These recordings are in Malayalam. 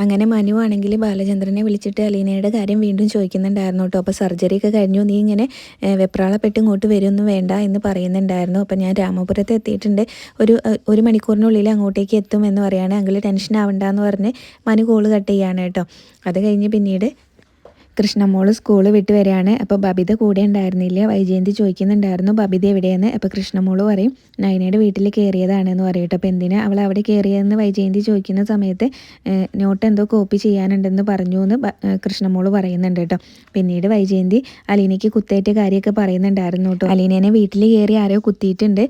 അങ്ങനെ മനു ആണെങ്കിൽ ബാലചന്ദ്രനെ വിളിച്ചിട്ട് അലീനയുടെ കാര്യം വീണ്ടും ചോദിക്കുന്നുണ്ടായിരുന്നു കേട്ടോ. അപ്പോൾ സർജറിയൊക്കെ കഴിഞ്ഞു, നീ ഇങ്ങനെ വെപ്രാളപ്പെട്ട് ഇങ്ങോട്ട് വരുമൊന്നും വേണ്ട എന്ന് പറയുന്നുണ്ടായിരുന്നു. അപ്പോൾ ഞാൻ രാമപുരത്ത് എത്തിയിട്ടുണ്ട്, ഒരു മണിക്കൂറിനുള്ളിൽ അങ്ങോട്ടേക്ക് എത്തും എന്ന് പറയുകയാണ്. അങ്കിൾ ടെൻഷൻ ആവണ്ടെന്ന് പറഞ്ഞ് മനു കോള് കട്ട് ചെയ്യാണ് കേട്ടോ. അത് കഴിഞ്ഞ് പിന്നീട് കൃഷ്ണമോള് സ്കൂൾ വിട്ട് വരികയാണ്. അപ്പോൾ ബബിത കൂടെ ഉണ്ടായിരുന്നില്ല. വൈജയന്തി ചോദിക്കുന്നുണ്ടായിരുന്നു ബബിത എവിടെയെന്ന്. അപ്പോൾ കൃഷ്ണമോള് പറയും നയനയുടെ വീട്ടിൽ കയറിയതാണെന്ന് പറയട്ടെ. അപ്പോൾ എന്തിനാ അവൾ അവിടെ കയറിയതെന്ന് വൈജയന്തി ചോദിക്കുന്ന സമയത്ത് നോട്ട് എന്തോ കോപ്പി ചെയ്യാനുണ്ടെന്ന് പറഞ്ഞു എന്ന് കൃഷ്ണമോള് പറയുന്നുണ്ട് കേട്ടോ. പിന്നീട് വൈജയന്തി അലീനയ്ക്ക് കുത്തേറ്റ കാര്യമൊക്കെ പറയുന്നുണ്ടായിരുന്നു കേട്ടോ. അലീനേനെ വീട്ടിൽ കയറി ആരോ കുത്തിയിട്ടുണ്ട്,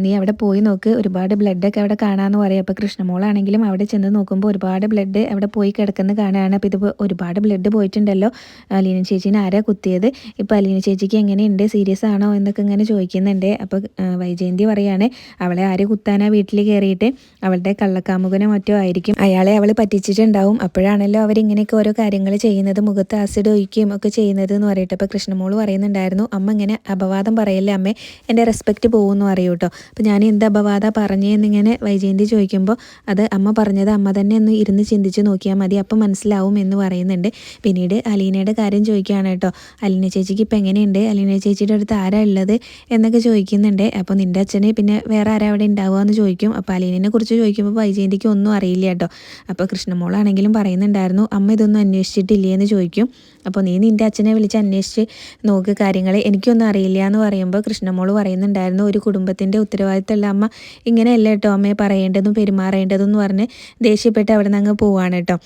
നീ അവിടെ പോയി നോക്ക്, ഒരുപാട് ബ്ലഡൊക്കെ അവിടെ കാണാമെന്ന് പറയും. അപ്പോൾ കൃഷ്ണമോളാണെങ്കിലും അവിടെ ചെന്ന് നോക്കുമ്പോൾ ഒരുപാട് ബ്ലഡ് അവിടെ പോയി കിടക്കുന്ന കാണുകയാണ്. അപ്പോൾ ഇത് ഒരുപാട് ബ്ലഡ് പോയിട്ടുണ്ടല്ലോ, അലീന ചേച്ചീനെ ആരാ കുത്തിയത്, ഇപ്പോൾ അലീന ചേച്ചിക്ക് എങ്ങനെയുണ്ട്, സീരിയസ് ആണോ എന്നൊക്കെ ഇങ്ങനെ ചോദിക്കുന്നുണ്ട്. അപ്പോൾ വൈജയന്തി പറയാണ് അവളെ ആര് കുത്താനാ വീട്ടിൽ കയറിയിട്ട്, അവളുടെ കള്ളക്കാമുകനോ മറ്റോ ആയിരിക്കും, അയാളെ അവൾ പറ്റിച്ചിട്ടുണ്ടാവും, അപ്പോഴാണല്ലോ അവരിങ്ങനെയൊക്കെ ഓരോ കാര്യങ്ങൾ ചെയ്യുന്നത്, മുഖത്ത് ആസിഡ് ഒഴിക്കുകയും ഒക്കെ ചെയ്യുന്നത് എന്ന് പറയട്ടെ. അപ്പോൾ കൃഷ്ണമോള് പറയുന്നുണ്ടായിരുന്നു അമ്മ ഇങ്ങനെ അപവാദം പറയല്ലേ അമ്മേ, എൻ്റെ റെസ്പെക്റ്റ് പോകുമെന്ന് പറയൂ കേട്ടോ. അപ്പോൾ ഞാൻ എന്ത് അപവാദം പറഞ്ഞതെന്നിങ്ങനെ വൈജയന്തി ചോദിക്കുമ്പോൾ അത് അമ്മ പറഞ്ഞത് അമ്മ തന്നെ ഒന്ന് ഇരുന്ന് ചിന്തിച്ച് നോക്കിയാൽ മതി, അപ്പം മനസ്സിലാവും എന്ന് പറയുന്നുണ്ട്. പിന്നീട് അലീനയുടെ കാര്യം ചോദിക്കുകയാണ് കേട്ടോ. അലീന ചേച്ചിക്ക് ഇപ്പം എങ്ങനെയുണ്ട്, അലീന ചേച്ചിയുടെ അടുത്ത് ആരാ ഉള്ളത് എന്നൊക്കെ ചോദിക്കുന്നുണ്ട്. അപ്പോൾ നിൻ്റെ അച്ഛന് പിന്നെ വേറെ ആരാ അവിടെ ഉണ്ടാവുക എന്ന് ചോദിക്കും. അപ്പോൾ അലീനെ കുറിച്ച് ചോദിക്കുമ്പോൾ വൈജയന്തിക്ക് ഒന്നും അറിയില്ല കേട്ടോ. അപ്പോൾ കൃഷ്ണമോളാണെങ്കിലും പറയുന്നുണ്ടായിരുന്നു അമ്മ ഇതൊന്നും അന്വേഷിച്ചിട്ടില്ലേ എന്ന് ചോദിക്കും. അപ്പോൾ നീ നിൻ്റെ അച്ഛനെ വിളിച്ച് അന്വേഷിച്ച് നോക്ക് കാര്യങ്ങൾ, എനിക്കൊന്നും അറിയില്ല എന്ന് പറയുമ്പോൾ കൃഷ്ണമോള് പറയുന്നുണ്ടായിരുന്നു ഒരു കുടുംബത്തിൻ്റെ ഉത്തരവാദിത്തമുള്ള അമ്മ ഇങ്ങനെയല്ല കേട്ടോ അമ്മയെ പറയേണ്ടതും പെരുമാറേണ്ടതും എന്ന് പറഞ്ഞ് ദേഷ്യപ്പെട്ട് അവിടെ നിന്ന് അങ്ങ് പോവാണ് കേട്ടോ.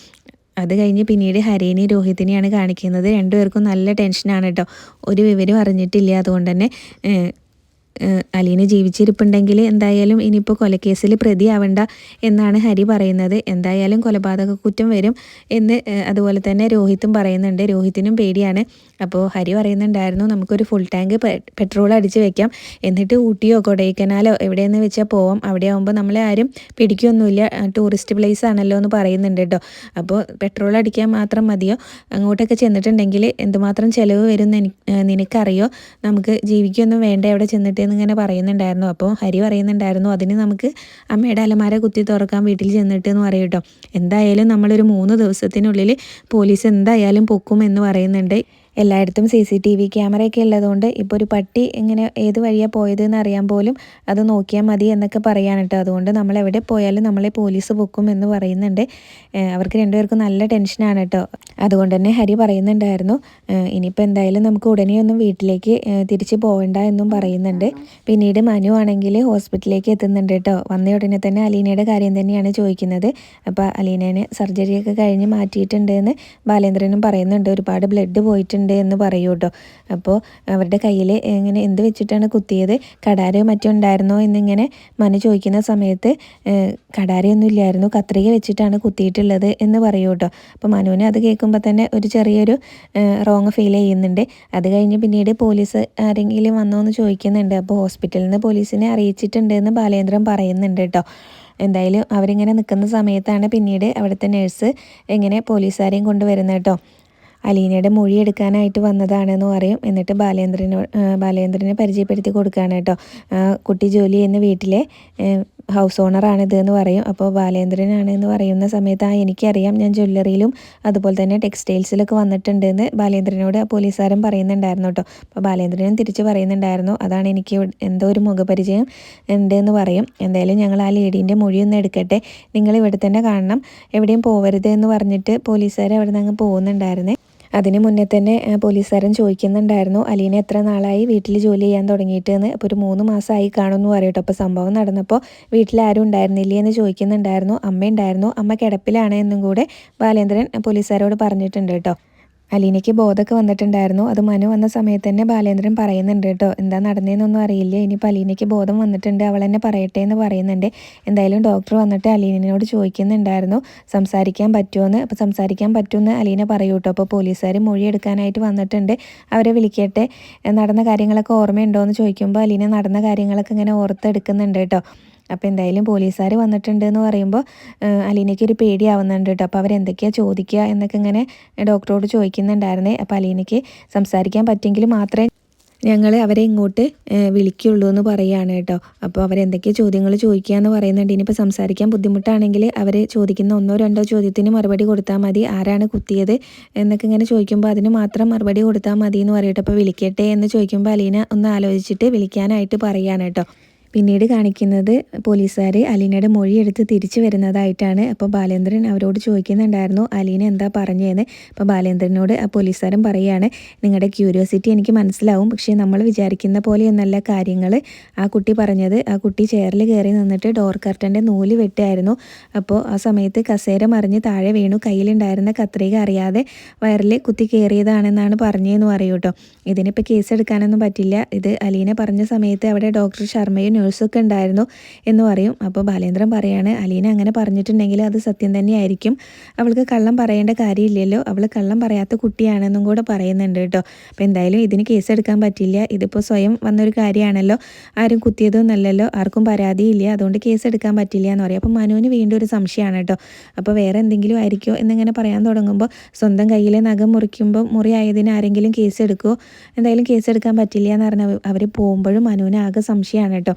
അത് കഴിഞ്ഞ് പിന്നീട് ഹരേനെയും രോഹിത്തിനെയാണ് കാണിക്കുന്നത്. രണ്ടുപേർക്കും നല്ല ടെൻഷനാണ് കേട്ടോ, ഒരു വിവരം അറിഞ്ഞിട്ടില്ല. അതുകൊണ്ട് തന്നെ അലീന ജീവിച്ചിരിപ്പുണ്ടെങ്കിൽ എന്തായാലും ഇനിയിപ്പോൾ കൊലക്കേസിൽ പ്രതിയാവണ്ട എന്നാണ് ഹരി പറയുന്നത്. എന്തായാലും കൊലപാതക കുറ്റം വരും എന്ന് അതുപോലെ തന്നെ രോഹിത്തും പറയുന്നുണ്ട്. രോഹിത്തിനും പേടിയാണ്. അപ്പോൾ ഹരി പറയുന്നുണ്ടായിരുന്നു നമുക്കൊരു ഫുൾ ടാങ്ക് പെട്രോൾ അടിച്ച് വെക്കാം, എന്നിട്ട് ഊട്ടിയോ കൊടൈക്കനാലോ എവിടെയെന്ന് വെച്ചാൽ പോവാം, അവിടെ ആകുമ്പോൾ നമ്മളെ ആരും പിടിക്കുകയൊന്നുമില്ല, ടൂറിസ്റ്റ് പ്ലേസ് ആണല്ലോ എന്ന് പറയുന്നുണ്ട് കേട്ടോ. അപ്പോൾ പെട്രോൾ അടിക്കാൻ മാത്രം മതിയോ, അങ്ങോട്ടൊക്കെ ചെന്നിട്ടുണ്ടെങ്കിൽ എന്തുമാത്രം ചിലവ് വരും നിനക്കറിയോ, നമുക്ക് ജീവിക്കൊന്നും വേണ്ട അവിടെ ചെന്നിട്ട് എന്നിങ്ങനെ പറയുന്നുണ്ടായിരുന്നു. അപ്പോൾ ഹരി പറയുന്നുണ്ടായിരുന്നു അതിന് നമുക്ക് അമ്മയുടെ അലമാര കുത്തി തുറക്കാൻ വീട്ടിൽ ചെന്നിട്ട് എന്ന് പറയും കേട്ടോ. എന്തായാലും നമ്മളൊരു 3 ദിവസത്തിനുള്ളിൽ പോലീസ് എന്തായാലും പൊക്കും എന്ന് പറയുന്നുണ്ട്. എല്ലായിടത്തും CCTV ക്യാമറയൊക്കെ ഉള്ളതുകൊണ്ട് ഇപ്പോൾ ഒരു പട്ടി ഇങ്ങനെ ഏത് വഴിയാണ് പോയതെന്ന് അറിയാൻ പോലും അത് നോക്കിയാൽ മതി എന്നൊക്കെ പറയാൻ കേട്ടോ. അതുകൊണ്ട് നമ്മൾ എവിടെ പോയാലും നമ്മളെ പോലീസ് പൊക്കും എന്ന് പറയുന്നുണ്ട്. അവർക്ക് രണ്ടുപേർക്കും നല്ല ടെൻഷനാണ് കേട്ടോ. അതുകൊണ്ട് തന്നെ ഹരി പറയുന്നുണ്ടായിരുന്നു ഇനിയിപ്പോൾ എന്തായാലും നമുക്ക് ഉടനെ ഒന്നും വീട്ടിലേക്ക് തിരിച്ച് പോകണ്ട എന്നും പറയുന്നുണ്ട്. പിന്നീട് മനു ആണെങ്കിൽ ഹോസ്പിറ്റലിലേക്ക് എത്തുന്നുണ്ട് കേട്ടോ. വന്ന ഉടനെ തന്നെ അലീനയുടെ കാര്യം തന്നെയാണ് ചോദിക്കുന്നത്. അപ്പോൾ അലീനേനെ സർജറിയൊക്കെ കഴിഞ്ഞ് മാറ്റിയിട്ടുണ്ട് എന്ന് ബാലേന്ദ്രനും പറയുന്നുണ്ട്. ഒരുപാട് ബ്ലഡ് പോയിട്ടുണ്ട് എന്ന് പറയൂ കേട്ടോ. അപ്പോൾ അവരുടെ കയ്യിൽ ഇങ്ങനെ എന്ത് വെച്ചിട്ടാണ് കുത്തിയത്, കടാരയോ മറ്റോ ഉണ്ടായിരുന്നോ എന്നിങ്ങനെ മനു ചോദിക്കുന്ന സമയത്ത് കടാരയൊന്നും ഇല്ലായിരുന്നു, കത്രിക വെച്ചിട്ടാണ് കുത്തിയിട്ടുള്ളത് എന്ന് പറയൂ കേട്ടോ. അപ്പോൾ മനുവിന് അത് കേൾക്കുമ്പോൾ തന്നെ ഒരു ചെറിയൊരു റോങ് ഫീൽ ചെയ്യുന്നുണ്ട്. അത് കഴിഞ്ഞ് പിന്നീട് പോലീസ് ആരെങ്കിലും വന്നോ എന്ന് ചോദിക്കുന്നുണ്ട്. അപ്പോൾ ഹോസ്പിറ്റലിൽ നിന്ന് പോലീസിനെ അറിയിച്ചിട്ടുണ്ട് എന്ന് ബാലേന്ദ്രൻ പറയുന്നുണ്ട് കേട്ടോ. എന്തായാലും അവരിങ്ങനെ നിൽക്കുന്ന സമയത്താണ് പിന്നീട് അവിടുത്തെ നേഴ്സ് ഇങ്ങനെ പോലീസുകാരെയും കൊണ്ടുവരുന്നത് കേട്ടോ. അലീനയുടെ മൊഴി എടുക്കാനായിട്ട് വന്നതാണെന്ന് പറയും. എന്നിട്ട് ബാലേന്ദ്രനെ പരിചയപ്പെടുത്തി കൊടുക്കുകയാണ് കേട്ടോ. കുട്ടി ജോലി ചെയ്യുന്ന വീട്ടിലെ ഹൗസ് ഓണറാണിത് എന്ന് പറയും. അപ്പോൾ ബാലേന്ദ്രനാണ് എന്ന് പറയുന്ന സമയത്ത് എനിക്കറിയാം, ഞാൻ ജ്വല്ലറിയിലും അതുപോലെ തന്നെ ടെക്സ്റ്റൈൽസിലൊക്കെ വന്നിട്ടുണ്ടെന്ന് ബാലേന്ദ്രനോട് പോലീസുകാരൻ പറയുന്നുണ്ടായിരുന്നു കേട്ടോ. അപ്പോൾ ബാലേന്ദ്രനും തിരിച്ച് പറയുന്നുണ്ടായിരുന്നു അതാണ് എനിക്ക് എന്തോ ഒരു മുഖപരിചയം ഉണ്ട് എന്ന് പറയും. എന്തായാലും ഞങ്ങൾ ആ ലേഡീൻ്റെ മൊഴിയൊന്നും എടുക്കട്ടെ, നിങ്ങൾ ഇവിടെ തന്നെ കാണണം, എവിടെയും പോവരുത് എന്ന് പറഞ്ഞിട്ട് പോലീസുകാർ അവിടെ നിന്ന് അങ്ങ് പോകുന്നുണ്ടായിരുന്നേ. അതിന് മുന്നേ തന്നെ പോലീസുകാരൻ ചോദിക്കുന്നുണ്ടായിരുന്നു അലീന എത്ര നാളായി വീട്ടിൽ ജോലി ചെയ്യാൻ തുടങ്ങിയിട്ട് എന്ന്. അപ്പോൾ ഒരു 3 മാസമായി കാണുമെന്ന് പറയട്ടോ. അപ്പോൾ സംഭവം നടന്നപ്പോൾ വീട്ടിൽ ആരും ഉണ്ടായിരുന്നില്ലേ എന്ന് ചോദിക്കുന്നുണ്ടായിരുന്നു. അമ്മ ഉണ്ടായിരുന്നു, അമ്മ കിടപ്പിലാണ് എന്നും കൂടെ ബാലേന്ദ്രൻ പോലീസുകാരോട് പറഞ്ഞിട്ടുണ്ട് കേട്ടോ. അലീനയ്ക്ക് ബോധമൊക്കെ വന്നിട്ടുണ്ടായിരുന്നു. അത് മനു വന്ന സമയത്ത് തന്നെ ബാലേന്ദ്രൻ പറയുന്നുണ്ട് കേട്ടോ, എന്താ നടന്നതെന്നൊന്നും അറിയില്ല, ഇനിയിപ്പോൾ അലീനയ്ക്ക് ബോധം വന്നിട്ടുണ്ട്, അവൾ തന്നെ പറയട്ടെ എന്ന് പറയുന്നുണ്ട്. എന്തായാലും ഡോക്ടർ വന്നിട്ട് അലീനയോട് ചോദിക്കുന്നുണ്ടായിരുന്നു സംസാരിക്കാൻ പറ്റുമോയെന്ന്. അപ്പോൾ സംസാരിക്കാൻ പറ്റുമെന്ന് അലീന പറയൂ കേട്ടോ. അപ്പോൾ പോലീസുകാർ മൊഴി എടുക്കാനായിട്ട് വന്നിട്ടുണ്ട്, അവരെ വിളിക്കട്ടെ, നടന്ന കാര്യങ്ങളൊക്കെ ഓർമ്മയുണ്ടോ എന്ന് ചോദിക്കുമ്പോൾ അലീന നടന്ന കാര്യങ്ങളൊക്കെ ഇങ്ങനെ ഓർത്തെടുക്കുന്നുണ്ട് കേട്ടോ. അപ്പോൾ എന്തായാലും പോലീസുകാർ വന്നിട്ടുണ്ട് എന്ന് പറയുമ്പോൾ അലീനയ്ക്ക് ഒരു പേടിയാവുന്നുണ്ട് കേട്ടോ. അപ്പോൾ അവരെന്തൊക്കെയാണ് ചോദിക്കുക എന്നൊക്കെ ഇങ്ങനെ ഡോക്ടറോട് ചോദിക്കുന്നുണ്ടായിരുന്നേ. അപ്പോൾ അലീനയ്ക്ക് സംസാരിക്കാൻ പറ്റുമെങ്കിൽ മാത്രമേ ഞങ്ങൾ അവരെ ഇങ്ങോട്ട് വിളിക്കുള്ളൂ എന്ന് പറയുകയാണ് കേട്ടോ. അപ്പോൾ അവരെന്തൊക്കെ ചോദ്യങ്ങൾ ചോദിക്കുക എന്ന് പറയുന്നുണ്ട്. ഇനിയിപ്പോൾ സംസാരിക്കാൻ ബുദ്ധിമുട്ടാണെങ്കിൽ അവർ ചോദിക്കുന്ന 1-2 ചോദ്യത്തിന് മറുപടി കൊടുത്താൽ മതി. ആരാണ് കുത്തിയത് എന്നൊക്കെ ഇങ്ങനെ ചോദിക്കുമ്പോൾ അതിന് മാത്രം മറുപടി കൊടുത്താൽ മതി എന്ന് പറയട്ടെ. അപ്പോൾ വിളിക്കട്ടെ എന്ന് ചോദിക്കുമ്പോൾ അലീന ഒന്ന് ആലോചിച്ചിട്ട് വിളിക്കാനായിട്ട് പറയുകയാണ് കേട്ടോ. പിന്നീട് കാണിക്കുന്നത് പോലീസുകാർ അലീനയുടെ മൊഴിയെടുത്ത് തിരിച്ചു വരുന്നതായിട്ടാണ്. അപ്പോൾ ബാലേന്ദ്രൻ അവരോട് ചോദിക്കുന്നുണ്ടായിരുന്നു അലീന എന്താ പറഞ്ഞതെന്ന്. അപ്പോൾ ബാലേന്ദ്രനോട് ആ പോലീസുകാരൻ പറയുകയാണ്, നിങ്ങളുടെ ക്യൂരിയോസിറ്റി എനിക്ക് മനസ്സിലാവും, പക്ഷേ നമ്മൾ വിചാരിക്കുന്ന പോലെയൊന്നല്ല കാര്യങ്ങൾ. ആ കുട്ടി പറഞ്ഞത് ആ കുട്ടി ചെയറിൽ കയറി നിന്നിട്ട് ഡോർ കർട്ടൻ്റെ നൂല് വെട്ടുമായിരുന്നു. അപ്പോൾ ആ സമയത്ത് കസേര മറിഞ്ഞ് താഴെ വീണു, കയ്യിലുണ്ടായിരുന്ന കത്രിക അറിയാതെ വയറിൽ കുത്തി കയറിയതാണെന്നാണ് പറഞ്ഞതെന്ന് പറയൂ കേട്ടോ. ഇതിനിപ്പോൾ കേസ് എടുക്കാനൊന്നും പറ്റില്ല. ഇത് അലീന പറഞ്ഞ സമയത്ത് അവിടെ ഡോക്ടർ ശർമ്മയും നേഴ്സൊക്കെ ഉണ്ടായിരുന്നു എന്ന് പറയും. അപ്പോൾ ബാലേന്ദ്രൻ പറയാണ്, അലീന അങ്ങനെ പറഞ്ഞിട്ടുണ്ടെങ്കിൽ അത് സത്യം തന്നെയായിരിക്കും, അവൾക്ക് കള്ളം പറയേണ്ട കാര്യമില്ലല്ലോ, അവൾ കള്ളം പറയാത്ത കുട്ടിയാണെന്നും കൂടെ പറയുന്നുണ്ട് കേട്ടോ. അപ്പോൾ എന്തായാലും ഇതിന് കേസ് എടുക്കാൻ പറ്റില്ല, ഇതിപ്പോൾ സ്വയം വന്നൊരു കാര്യമാണല്ലോ, ആരും കുത്തിയതൊന്നല്ലല്ലോ, ആർക്കും പരാതിയില്ല, അതുകൊണ്ട് കേസ് എടുക്കാൻ പറ്റില്ല എന്ന് പറയും. അപ്പോൾ മനുവിന് വീണ്ടും ഒരു സംശയമാണ് കേട്ടോ. അപ്പോൾ വേറെ എന്തെങ്കിലും ആയിരിക്കുമോ എന്നിങ്ങനെ പറയാൻ തുടങ്ങുമ്പോൾ സ്വന്തം കയ്യിലെ നഖം മുറിക്കുമ്പോൾ മുറിയായതിന് ആരെങ്കിലും കേസ് എടുക്കുമോ, എന്തായാലും കേസ് എടുക്കാൻ പറ്റില്ല എന്ന് പറഞ്ഞാൽ അവർ പോകുമ്പോഴും മനുവിന് ആകെ സംശയമാണ് കേട്ടോ.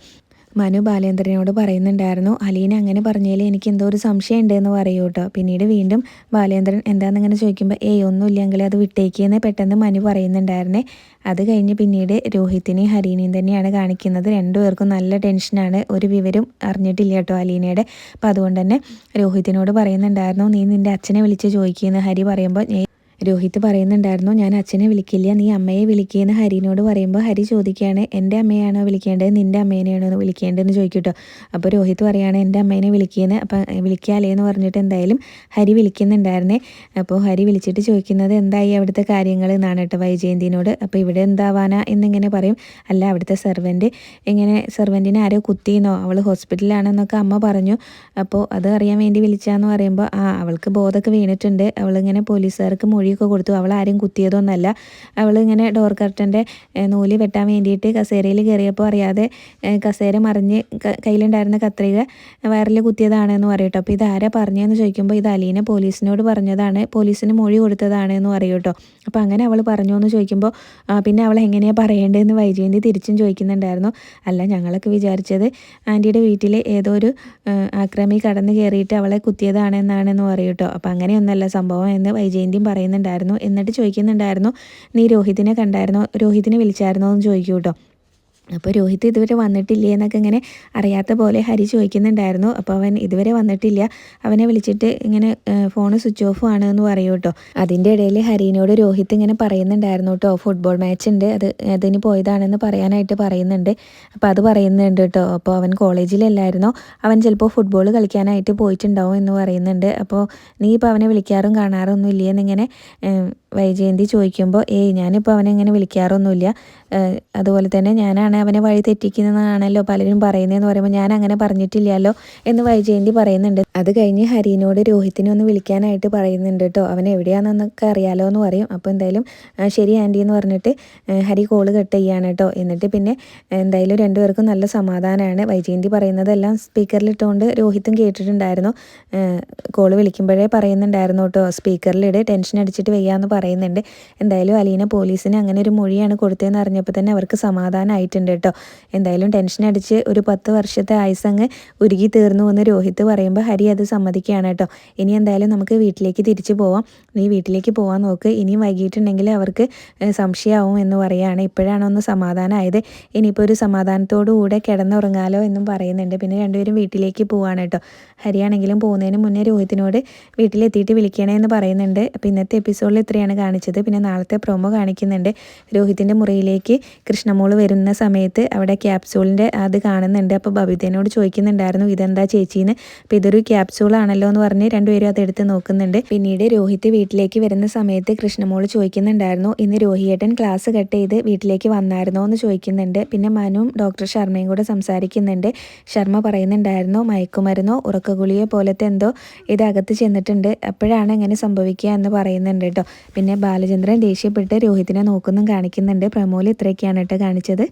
മനു ബാലേന്ദ്രനോട് പറയുന്നുണ്ടായിരുന്നു, അലീന അങ്ങനെ പറഞ്ഞതിൽ എനിക്ക് എന്തോ ഒരു സംശയം ഉണ്ടെന്ന് പറയൂ കേട്ടോ. പിന്നീട് വീണ്ടും ബാലേന്ദ്രൻ എന്താണെന്നിങ്ങനെ ചോദിക്കുമ്പോൾ ഒന്നുമില്ലെങ്കിൽ അത് വിട്ടേക്കെന്ന് പെട്ടെന്ന് മനു പറയുന്നുണ്ടായിരുന്നേ. അത് കഴിഞ്ഞ് പിന്നീട് രോഹിത്തിനെയും ഹരീനെയും തന്നെയാണ് കാണിക്കുന്നത്. രണ്ടുപേർക്കും നല്ല ടെൻഷനാണ്, ഒരു വിവരം അറിഞ്ഞിട്ടില്ല കേട്ടോ അലീനയുടെ. അപ്പോൾ അതുകൊണ്ട് തന്നെ രോഹിത്തിനോട് പറയുന്നുണ്ടായിരുന്നു, നീ നിൻ്റെ അച്ഛനെ വിളിച്ച് ചോദിക്കുകയെന്ന് ഹരി പറയുമ്പോൾ രോഹിത് പറയുന്നുണ്ടായിരുന്നു, ഞാൻ അച്ഛനെ വിളിക്കില്ല, നീ അമ്മയെ വിളിക്കുകയെന്ന് ഹരിനോട് പറയുമ്പോൾ ഹരി ചോദിക്കുകയാണ്, എൻ്റെ അമ്മയാണോ വിളിക്കേണ്ടത് നിൻ്റെ അമ്മേനെയാണോ വിളിക്കേണ്ടതെന്ന് ചോദിക്കട്ടോ. അപ്പോൾ രോഹിത് പറയുകയാണ് എൻ്റെ അമ്മേനെ വിളിക്കുകയെന്ന്. അപ്പം വിളിക്കാലേ എന്ന് പറഞ്ഞിട്ട് എന്തായാലും ഹരി വിളിക്കുന്നുണ്ടായിരുന്നേ. അപ്പോൾ ഹരി വിളിച്ചിട്ട് ചോദിക്കുന്നത് എന്തായി അവിടുത്തെ കാര്യങ്ങൾ എന്നാണ് കേട്ടോ വൈജയന്തിനോട്. അപ്പോൾ ഇവിടെ എന്താവാനാ എന്നിങ്ങനെ പറയും. അല്ല അവിടുത്തെ സെർവൻറ്റിനെ ആരോ കുത്തിയെന്നോ, അവൾ ഹോസ്പിറ്റലിലാണെന്നൊക്കെ അമ്മ പറഞ്ഞു, അപ്പോൾ അത് അറിയാൻ വേണ്ടി വിളിച്ചാന്ന് പറയുമ്പോൾ അവൾക്ക് ബോധമൊക്കെ വീണിട്ടുണ്ട്, അവളിങ്ങനെ പോലീസുകാർക്ക് മൊഴിയൊക്കെ കൊടുത്തു, അവൾ ആരും കുത്തിയതൊന്നല്ല, അവളിങ്ങനെ ഡോർ കർട്ടൻ്റെ നൂല് വെട്ടാൻ വേണ്ടിയിട്ട് കസേരയിൽ കയറിയപ്പോൾ അറിയാതെ കസേര മറിഞ്ഞ് കയ്യിലുണ്ടായിരുന്ന കത്രിക വയറിൽ കുത്തിയതാണെന്ന് പറയട്ടോ. അപ്പോൾ ഇത് ആരാ പറഞ്ഞതെന്ന് ചോദിക്കുമ്പോൾ ഇത് അലീന പോലീസിനോട് പറഞ്ഞതാണ്, പോലീസിന് മൊഴി കൊടുത്തതാണെന്ന് പറയൂട്ടോ. അപ്പോൾ അങ്ങനെ അവൾ പറഞ്ഞു എന്ന് ചോദിക്കുമ്പോൾ പിന്നെ അവൾ എങ്ങനെയാണ് പറയേണ്ടതെന്ന് വൈജയന്തി തിരിച്ചും ചോദിക്കുന്നുണ്ടായിരുന്നു. അല്ല ഞങ്ങളൊക്കെ വിചാരിച്ചത് ആൻറ്റിയുടെ വീട്ടിൽ ഏതോ ഒരു ആക്രമി കടന്നു കയറിയിട്ട് അവളെ കുത്തിയതാണെന്നാണെന്ന് പറയൂട്ടോ. അപ്പോൾ അങ്ങനെയൊന്നല്ല സംഭവം എന്ന് വൈജയന്തിയും പറയുന്നുണ്ടായിരുന്നു. എന്നിട്ട് ചോദിക്കുന്നുണ്ടായിരുന്നു, നീ രോഹിതിനെ കണ്ടായിരുന്നോ, രോഹിതിനെ വിളിച്ചായിരുന്നോ എന്ന് ചോദിക്കൂ കേട്ടോ. അപ്പോൾ രോഹിത് ഇതുവരെ വന്നിട്ടില്ലേ എന്നൊക്കെ ഇങ്ങനെ അറിയാത്ത പോലെ ഹരി ചോദിക്കുന്നുണ്ടായിരുന്നു. അപ്പോൾ അവൻ ഇതുവരെ വന്നിട്ടില്ല, അവനെ വിളിച്ചിട്ട് ഇങ്ങനെ ഫോൺ സ്വിച്ച് ഓഫ് ആണ് എന്ന് പറയൂ കേട്ടോ. അതിൻ്റെ ഇടയിൽ ഹരീനോട് രോഹിത് ഇങ്ങനെ പറയുന്നുണ്ടായിരുന്നു കേട്ടോ, ഫുട്ബോൾ മാച്ച് ഉണ്ട്, അതിന് പോയതാണെന്ന് പറയാനായിട്ട് പറയുന്നുണ്ട്. അപ്പോൾ അത് പറയുന്നുണ്ട് കേട്ടോ. അപ്പോൾ അവൻ കോളേജിലല്ലായിരുന്നോ, അവൻ ചിലപ്പോൾ ഫുട്ബോൾ കളിക്കാനായിട്ട് പോയിട്ടുണ്ടാവും എന്ന് പറയുന്നുണ്ട്. അപ്പോൾ നീ ഇപ്പോൾ അവനെ വിളിക്കാറും കാണാറൊന്നും ഇല്ലേ എന്നിങ്ങനെ വൈജയന്തി ചോദിക്കുമ്പോൾ ഞാനിപ്പോൾ അവനെ ഇങ്ങനെ വിളിക്കാറൊന്നുമില്ല, അതുപോലെ തന്നെ ഞാനാണ് അവനെ വഴി തെറ്റിക്കുന്നതാണല്ലോ പലരും പറയുന്നതെന്ന് പറയുമ്പോൾ ഞാൻ അങ്ങനെ പറഞ്ഞിട്ടില്ലല്ലോ എന്ന് വൈജയന്തി പറയുന്നുണ്ട്. അത് കഴിഞ്ഞ് ഹരീനോട് രോഹിത്തിനെ ഒന്ന് വിളിക്കാനായിട്ട് പറയുന്നുണ്ട് കേട്ടോ, അവൻ എവിടെയാണെന്നൊക്കെ അറിയാലോ എന്ന് പറയും. അപ്പോൾ എന്തായാലും ശരി ആൻറ്റി എന്ന് പറഞ്ഞിട്ട് ഹരി കോള് കട്ട് ചെയ്യാണ് കേട്ടോ. എന്നിട്ട് പിന്നെ എന്തായാലും രണ്ടുപേർക്കും നല്ല സമാധാനമാണ്. വൈജയന്തി പറയുന്നതെല്ലാം സ്പീക്കറിലിട്ടുകൊണ്ട് രോഹിത്തും കേട്ടിട്ടുണ്ടായിരുന്നു. കോള് വിളിക്കുമ്പോഴേ പറയുന്നുണ്ടായിരുന്നു കേട്ടോ, സ്പീക്കറിലിടെ, ടെൻഷൻ അടിച്ചിട്ട് വയ്യാന്ന് പറയുന്നുണ്ട്. എന്തായാലും അലീന പോലീസിന് അങ്ങനെ ഒരു മൊഴിയാണ് കൊടുത്തതെന്ന് അറിഞ്ഞപ്പോൾ തന്നെ അവർക്ക് സമാധാനമായിട്ടുണ്ട് കേട്ടോ. എന്തായാലും ടെൻഷൻ അടിച്ച് ഒരു 10 വർഷത്തെ ആയുസങ്ങ് ഉരുകി തീർന്നു എന്ന് രോഹിത് പറയുമ്പോൾ ഹരി അത് സമ്മതിക്കുകയാണ് കേട്ടോ. ഇനി എന്തായാലും നമുക്ക് വീട്ടിലേക്ക് തിരിച്ചു പോവാം, നീ വീട്ടിലേക്ക് പോകാൻ നോക്ക്, ഇനിയും വൈകിട്ടുണ്ടെങ്കിൽ അവർക്ക് സംശയമാവും എന്ന് പറയുകയാണ്. ഇപ്പോഴാണ് ഒന്ന് സമാധാനമായത്, ഇനിയിപ്പോൾ ഒരു സമാധാനത്തോടു കൂടെ കിടന്നുറങ്ങാലോ എന്നും പറയുന്നുണ്ട്. പിന്നെ രണ്ടുപേരും വീട്ടിലേക്ക് പോവാണ് കേട്ടോ. ഹരിയാണെങ്കിലും പോകുന്നതിന് മുന്നേ രോഹിത്തിനോട് വീട്ടിലെത്തിയിട്ട് വിളിക്കണേ എന്ന് പറയുന്നുണ്ട്. അപ്പോൾ ഇന്നത്തെ എപ്പിസോഡിൽ ഇത്രയാണ് കാണിച്ചത്. പിന്നെ നാളത്തെ പ്രൊമോ കാണിക്കുന്നുണ്ട്. രോഹിത്തിൻ്റെ മുറിയിലേക്ക് കൃഷ്ണമോള് വരുന്ന സമയത്ത് അവിടെ ക്യാപ്സൂളിൻ്റെ അത് കാണുന്നുണ്ട്. അപ്പോൾ ബബിതേനോട് ചോദിക്കുന്നുണ്ടായിരുന്നു ഇതെന്താ ചേച്ചീന്ന്. അപ്പോൾ ഇതൊരു ക്യാപ്സൂളാണല്ലോ എന്ന് പറഞ്ഞ് രണ്ടുപേരും അതെടുത്ത് നോക്കുന്നുണ്ട്. പിന്നീട് രോഹിത് വീട്ടിലേക്ക് വരുന്ന സമയത്ത് കൃഷ്ണമോള് ചോദിക്കുന്നുണ്ടായിരുന്നു ഇന്ന് രോഹിയേട്ടൻ ക്ലാസ് കട്ട് ചെയ്ത് വീട്ടിലേക്ക് വന്നായിരുന്നോ എന്ന് ചോദിക്കുന്നുണ്ട്. പിന്നെ മനുവും ഡോക്ടർ ശർമ്മയും കൂടെ സംസാരിക്കുന്നുണ്ട്. ശർമ്മ പറയുന്നുണ്ടായിരുന്നു മയക്കുമരുന്നോ ഉറക്കഗുളിയോ പോലത്തെ എന്തോ ഇതകത്ത് ചെന്നിട്ടുണ്ട്, അപ്പോഴാണ് ഇങ്ങനെ സംഭവിക്കുക എന്ന് പറയുന്നുണ്ട് കേട്ടോ. പിന്നെ ബാലചന്ദ്രൻ ദേഷ്യപ്പെട്ട് രോഹിത്തിനെ നോക്കുന്നും കാണിക്കുന്നുണ്ട്. പ്രമോല് ഇത്രയൊക്കെയാണ് കേട്ടോ കാണിച്ചത്.